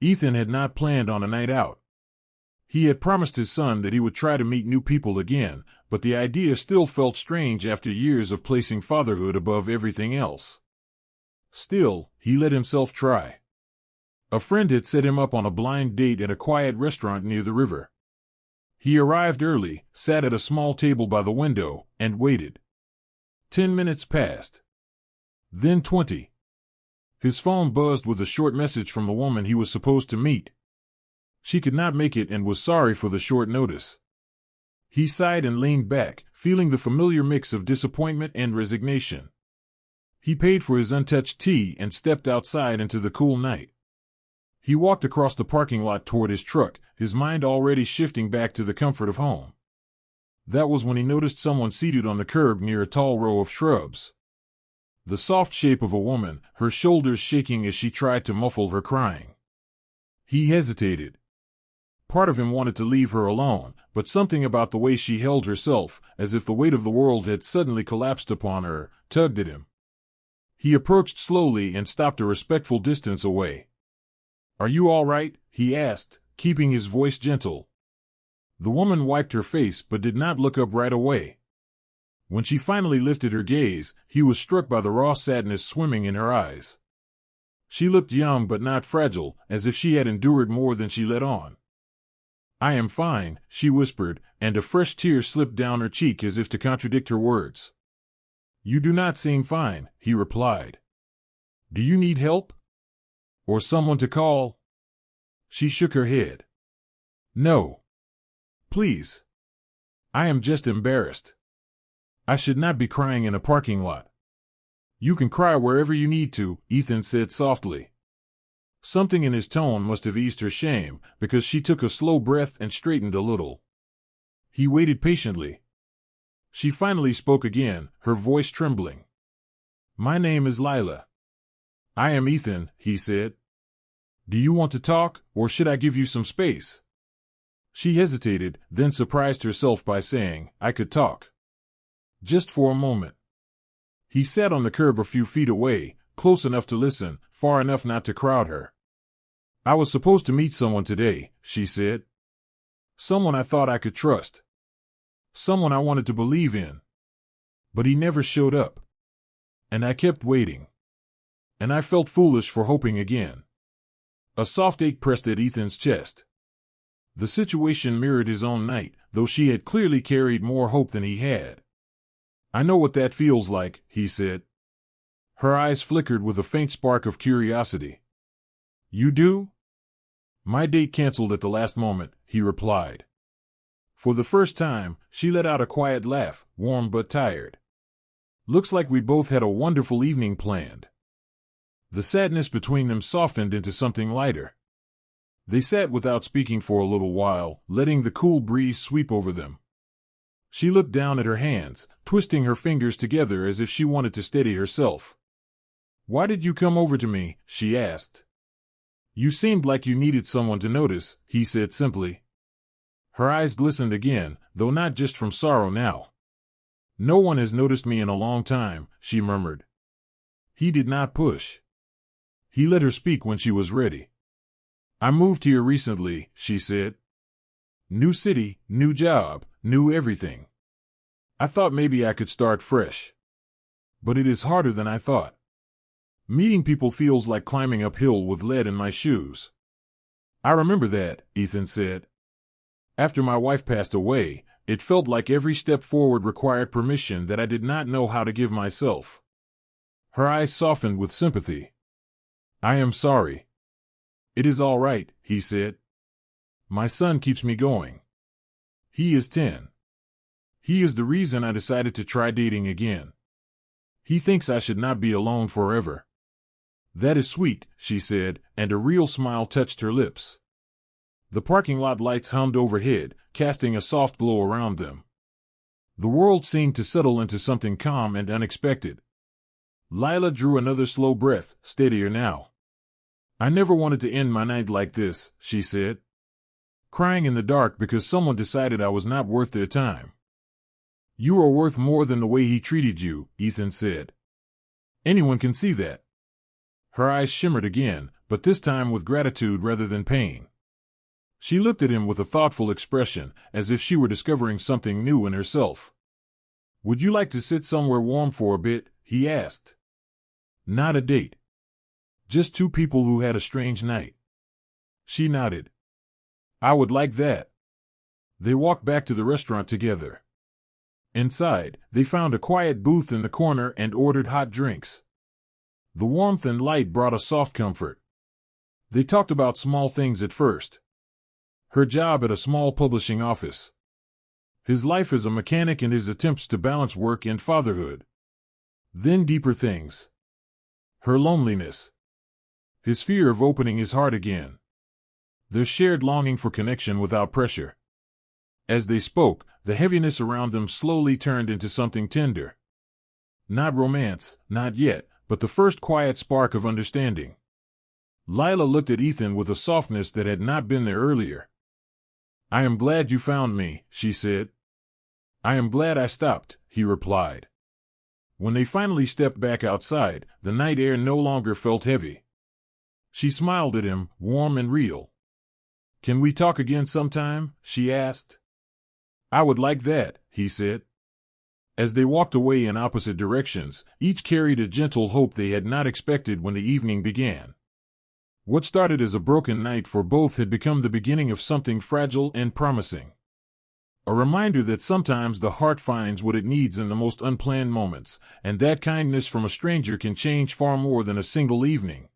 Ethan had not planned on a night out. He had promised his son that he would try to meet new people again, but the idea still felt strange after years of placing fatherhood above everything else. Still, he let himself try. A friend had set him up on a blind date at a quiet restaurant near the river. He arrived early, sat at a small table by the window, and waited. 10 minutes passed. Then 20. His phone buzzed with a short message from the woman he was supposed to meet. She could not make it and was sorry for the short notice. He sighed and leaned back, feeling the familiar mix of disappointment and resignation. He paid for his untouched tea and stepped outside into the cool night. He walked across the parking lot toward his truck, his mind already shifting back to the comfort of home. That was when he noticed someone seated on the curb near a tall row of shrubs. The soft shape of a woman, her shoulders shaking as she tried to muffle her crying. He hesitated. Part of him wanted to leave her alone, but something about the way she held herself, as if the weight of the world had suddenly collapsed upon her, tugged at him. He approached slowly and stopped a respectful distance away. "Are you all right?" he asked, keeping his voice gentle. The woman wiped her face but did not look up right away. When she finally lifted her gaze, he was struck by the raw sadness swimming in her eyes. She looked young but not fragile, as if she had endured more than she let on. "I am fine," she whispered, and a fresh tear slipped down her cheek as if to contradict her words. "You do not seem fine," he replied. "Do you need help? Or someone to call?" She shook her head. "No. Please. I am just embarrassed. I should not be crying in a parking lot." "You can cry wherever you need to," Ethan said softly. Something in his tone must have eased her shame, because she took a slow breath and straightened a little. He waited patiently. She finally spoke again, her voice trembling. "My name is Lila." "I am Ethan," he said. "Do you want to talk, or should I give you some space?" She hesitated, then surprised herself by saying, "I could talk. Just for a moment." He sat on the curb a few feet away, close enough to listen, far enough not to crowd her. "I was supposed to meet someone today," she said. "Someone I thought I could trust. Someone I wanted to believe in. But he never showed up. And I kept waiting. And I felt foolish for hoping again." A soft ache pressed at Ethan's chest. The situation mirrored his own night, though she had clearly carried more hope than he had. "I know what that feels like," he said. Her eyes flickered with a faint spark of curiosity. "You do?" "My date canceled at the last moment," he replied. For the first time, she let out a quiet laugh, warm but tired. "Looks like we both had a wonderful evening planned." The sadness between them softened into something lighter. They sat without speaking for a little while, letting the cool breeze sweep over them. She looked down at her hands, twisting her fingers together as if she wanted to steady herself. "Why did you come over to me?" she asked. "You seemed like you needed someone to notice," he said simply. Her eyes glistened again, though not just from sorrow now. "No one has noticed me in a long time," she murmured. He did not push. He let her speak when she was ready. "I moved here recently," she said. "New city, new job, new everything. I thought maybe I could start fresh. But it is harder than I thought. Meeting people feels like climbing uphill with lead in my shoes." "I remember that," Ethan said. "After my wife passed away, it felt like every step forward required permission that I did not know how to give myself." Her eyes softened with sympathy. "I am sorry." "It is all right," he said. "My son keeps me going. He is 10. He is the reason I decided to try dating again. He thinks I should not be alone forever." "That is sweet," she said, and a real smile touched her lips. The parking lot lights hummed overhead, casting a soft glow around them. The world seemed to settle into something calm and unexpected. Lila drew another slow breath, steadier now. "I never wanted to end my night like this," she said. "Crying in the dark because someone decided I was not worth their time." "You are worth more than the way he treated you," Ethan said. "Anyone can see that." Her eyes shimmered again, but this time with gratitude rather than pain. She looked at him with a thoughtful expression, as if she were discovering something new in herself. "Would you like to sit somewhere warm for a bit?" he asked. "Not a date. Just two people who had a strange night." She nodded. "I would like that." They walked back to the restaurant together. Inside, they found a quiet booth in the corner and ordered hot drinks. The warmth and light brought a soft comfort. They talked about small things at first. Her job at a small publishing office. His life as a mechanic and his attempts to balance work and fatherhood. Then deeper things. Her loneliness. His fear of opening his heart again. Their shared longing for connection without pressure. As they spoke, the heaviness around them slowly turned into something tender. Not romance, not yet, but the first quiet spark of understanding. Lila looked at Ethan with a softness that had not been there earlier. "I am glad you found me," she said. "I am glad I stopped," he replied. When they finally stepped back outside, the night air no longer felt heavy. She smiled at him, warm and real. "Can we talk again sometime?" she asked. "I would like that," he said. As they walked away in opposite directions, each carried a gentle hope they had not expected when the evening began. What started as a broken night for both had become the beginning of something fragile and promising. A reminder that sometimes the heart finds what it needs in the most unplanned moments, and that kindness from a stranger can change far more than a single evening.